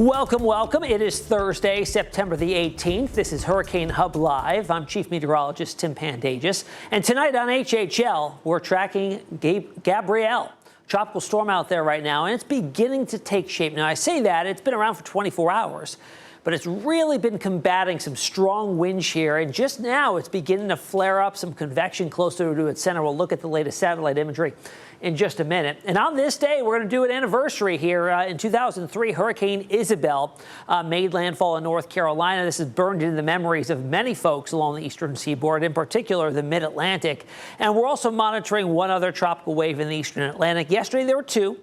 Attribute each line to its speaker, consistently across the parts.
Speaker 1: Welcome, welcome. It is Thursday, September the 18th. This is Hurricane Hub Live. I'm Chief Meteorologist Tim Pandajis. And tonight on HHL, we're tracking Gabrielle, tropical storm out there right now, and it's beginning to take shape. Now, I say that, it's been around for 24 hours, but it's really been combating some strong winds here, and just now it's beginning to flare up some convection closer to its center. We'll look at the latest satellite imagery in just a minute. And on this day, we're going to do an anniversary here. In 2003, Hurricane Isabel made landfall in North Carolina. This is burned into the memories of many folks along the eastern seaboard, in particular the mid-Atlantic. And we're also monitoring one other tropical wave in the eastern Atlantic. Yesterday, there were two.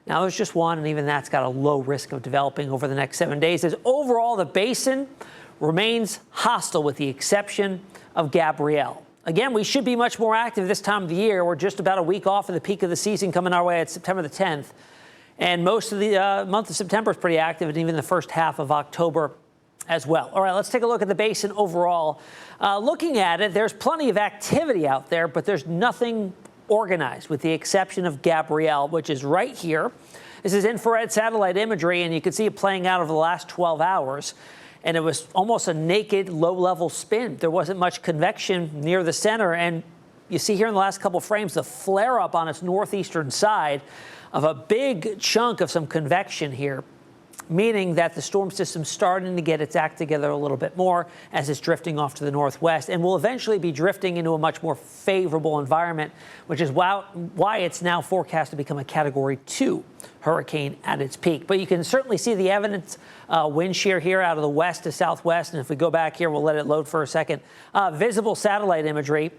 Speaker 1: Now there's just one, and even that's got a low risk of developing over the next 7 days. As overall, the basin remains hostile with the exception of Gabrielle. Again, we should be much more active this time of the year. We're just about a week off of the peak of the season coming our way at September the 10th. And most of the month of September is pretty active, and even the first half of October as well. All right, let's take a look at the basin overall. Looking at it, there's plenty of activity out there, but there's nothing organized with the exception of Gabrielle, which is right here. This is infrared satellite imagery, and you can see it playing out over the last 12 hours. And it was almost a naked, low-level spin. There wasn't much convection near the center. And you see here in the last couple frames the flare-up on its northeastern side of a big chunk of some convection here, meaning that the storm system's starting to get its act together a little bit more as it's drifting off to the northwest, and will eventually be drifting into a much more favorable environment, which is why it's now forecast to become a Category 2 hurricane at its peak. But you can certainly see the evidence, wind shear here out of the west to southwest, and if we go back here, we'll let it load for a second. Visible satellite imagery.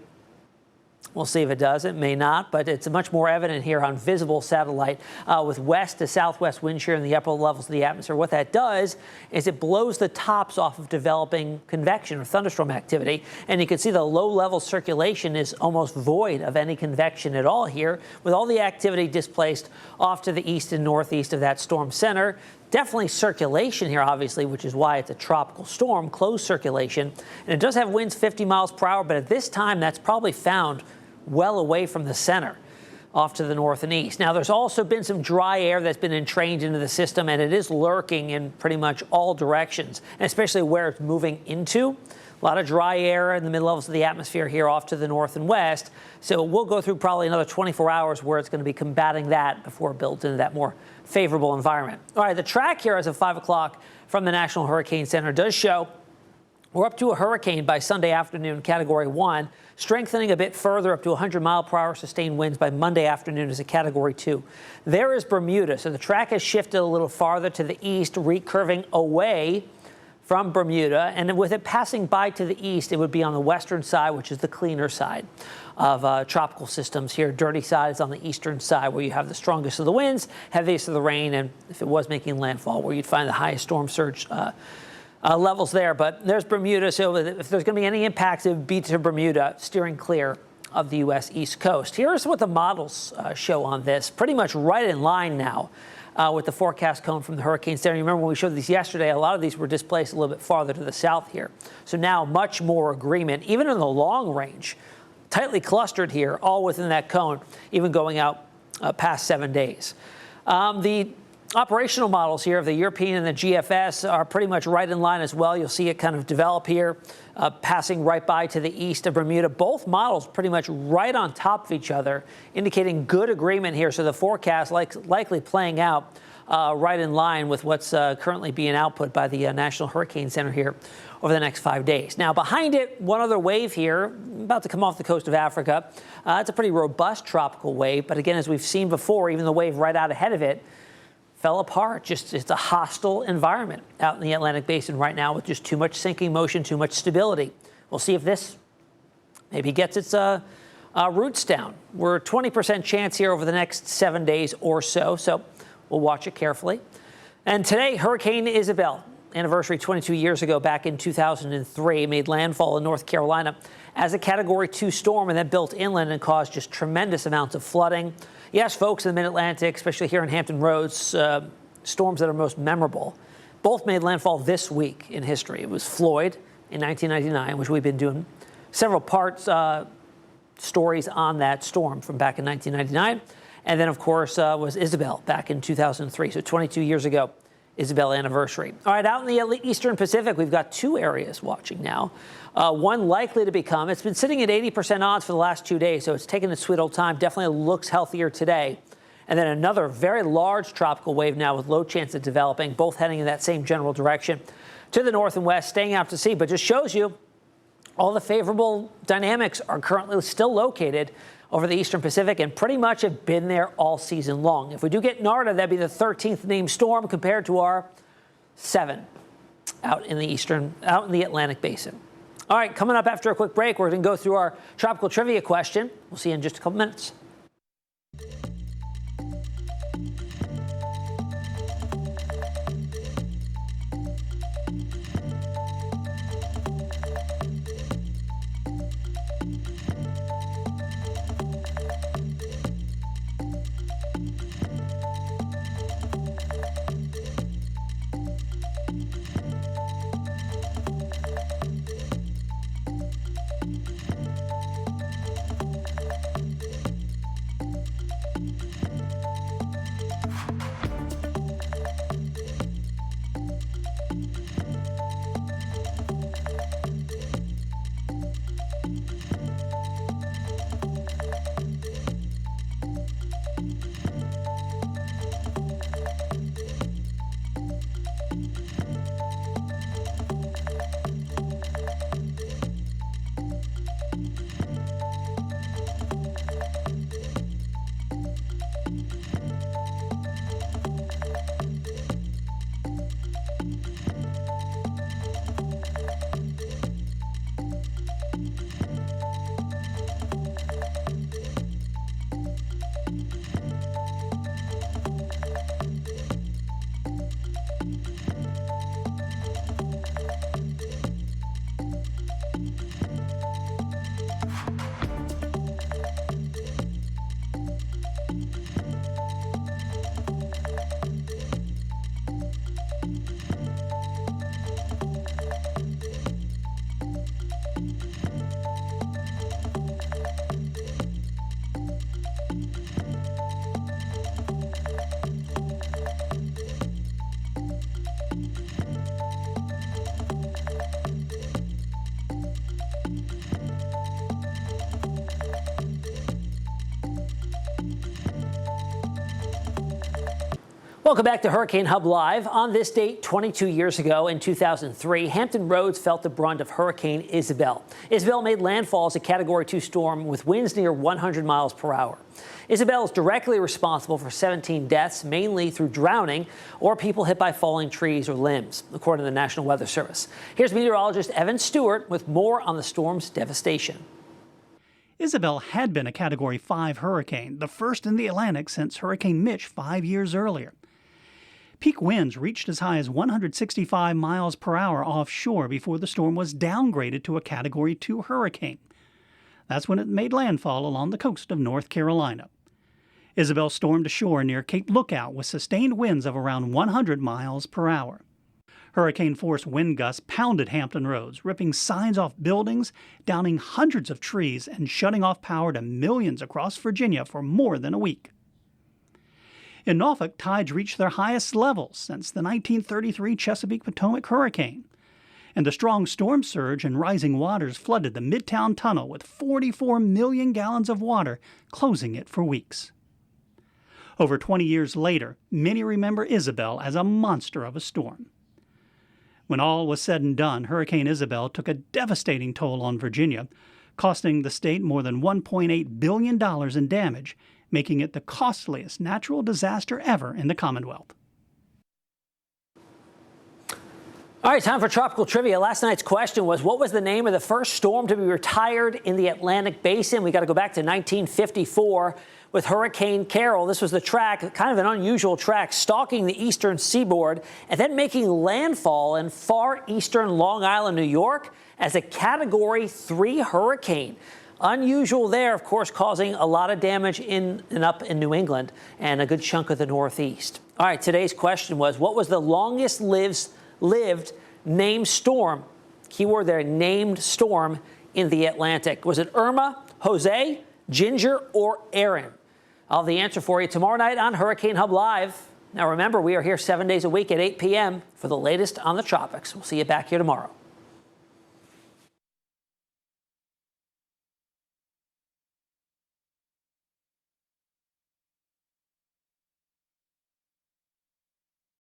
Speaker 1: We'll see if it does. It may not, but it's much more evident here on visible satellite with west to southwest wind shear in the upper levels of the atmosphere. What that does is it blows the tops off of developing convection or thunderstorm activity. And you can see the low-level circulation is almost void of any convection at all here, with all the activity displaced off to the east and northeast of that storm center. Definitely circulation here, obviously, which is why it's a tropical storm, closed circulation. And it does have winds 50 miles per hour, but at this time, that's probably found well away from the center, off to the north and east. Now, there's also been some dry air that's been entrained into the system, and it is lurking in pretty much all directions, and especially where it's moving into. A lot of dry air in the mid-levels of the atmosphere here off to the north and west. So we'll go through probably another 24 hours where it's going to be combating that before it builds into that more favorable environment. All right, the track here as of 5 o'clock from the National Hurricane Center does show we're up to a hurricane by Sunday afternoon, Category 1, strengthening a bit further up to 100-mile-per-hour sustained winds by Monday afternoon as a Category 2. There is Bermuda, so the track has shifted a little farther to the east, recurving away from Bermuda, and with it passing by to the east, it would be on the western side, which is the cleaner side of tropical systems here. Dirty side is on the eastern side, where you have the strongest of the winds, heaviest of the rain, and if it was making landfall, where you'd find the highest storm surge levels there. But there's Bermuda, so if there's going to be any impacts, it would be to Bermuda, steering clear of the U.S. East Coast. Here's what the models show on this, pretty much right in line now with the forecast cone from the Hurricane Center. You remember when we showed these yesterday, a lot of these were displaced a little bit farther to the south here. So now much more agreement, even in the long range, tightly clustered here, all within that cone, even going out past 7 days. The operational models here of the European and the GFS are pretty much right in line as well. You'll see it kind of develop here, passing right by to the east of Bermuda. Both models pretty much right on top of each other, indicating good agreement here. So the forecast likely playing out right in line with what's currently being output by the National Hurricane Center here over the next 5 days. Now, behind it, one other wave here, about to come off the coast of Africa. It's a pretty robust tropical wave, but again, as we've seen before, even the wave right out ahead of it fell apart. It's a hostile environment out in the Atlantic Basin right now with just too much sinking motion, too much stability. We'll see if this maybe gets its roots down. We're a 20% chance here over the next 7 days or so, so we'll watch it carefully. And today, Hurricane Isabel, anniversary 22 years ago, back in 2003, made landfall in North Carolina as a Category 2 storm and then built inland and caused just tremendous amounts of flooding. Yes, folks, in the mid-Atlantic, especially here in Hampton Roads, storms that are most memorable, both made landfall this week in history. It was Floyd in 1999, which we've been doing several parts, stories on that storm from back in 1999. And then, of course, was Isabel back in 2003, so 22 years ago Isabel anniversary. All right, out in the eastern Pacific, we've got two areas watching now. One likely to become, it's been sitting at 80% odds for the last 2 days, so it's taken its sweet old time. Definitely looks healthier today. And then another very large tropical wave now with low chance of developing, both heading in that same general direction to the north and west, staying out to sea, but just shows you all the favorable dynamics are currently still located over the eastern Pacific and pretty much have been there all season long. If we do get Narda, that'd be the 13th named storm compared to our 7 out in the Atlantic basin. All right, coming up after a quick break, we're going to go through our tropical trivia question. We'll see you in just a couple minutes. Welcome back to Hurricane Hub Live. On this date, 22 years ago in 2003, Hampton Roads felt the brunt of Hurricane Isabel. Isabel made landfall as a Category 2 storm with winds near 100 miles per hour. Isabel is directly responsible for 17 deaths, mainly through drowning or people hit by falling trees or limbs, according to the National Weather Service. Here's meteorologist Evan Stewart with more on the storm's devastation.
Speaker 2: Isabel had been a Category 5 hurricane, the first in the Atlantic since Hurricane Mitch 5 years earlier. Peak winds reached as high as 165 miles per hour offshore before the storm was downgraded to a Category 2 hurricane. That's when it made landfall along the coast of North Carolina. Isabel stormed ashore near Cape Lookout with sustained winds of around 100 miles per hour. Hurricane-force wind gusts pounded Hampton Roads, ripping signs off buildings, downing hundreds of trees, and shutting off power to millions across Virginia for more than a week. In Norfolk, tides reached their highest levels since the 1933 Chesapeake-Potomac hurricane, and the strong storm surge and rising waters flooded the Midtown Tunnel with 44 million gallons of water, closing it for weeks. Over 20 years later, many remember Isabel as a monster of a storm. When all was said and done, Hurricane Isabel took a devastating toll on Virginia, costing the state more than $1.8 billion in damage, making it the costliest natural disaster ever in the Commonwealth.
Speaker 1: All right, time for tropical trivia. Last night's question was, what was the name of the first storm to be retired in the Atlantic basin? We got to go back to 1954 with Hurricane Carol. This was the track, kind of an unusual track, stalking the eastern seaboard and then making landfall in far eastern Long Island, New York as a Category 3 hurricane. Unusual there, of course, causing a lot of damage in and up in New England and a good chunk of the Northeast. All right, today's question was, what was the longest lived named storm? Keyword there, named storm in the Atlantic. Was it Irma, Jose, Ginger, or Aaron? I'll have the answer for you tomorrow night on Hurricane Hub Live. Now remember, we are here 7 days a week at 8 p.m. for the latest on the tropics. We'll see you back here tomorrow.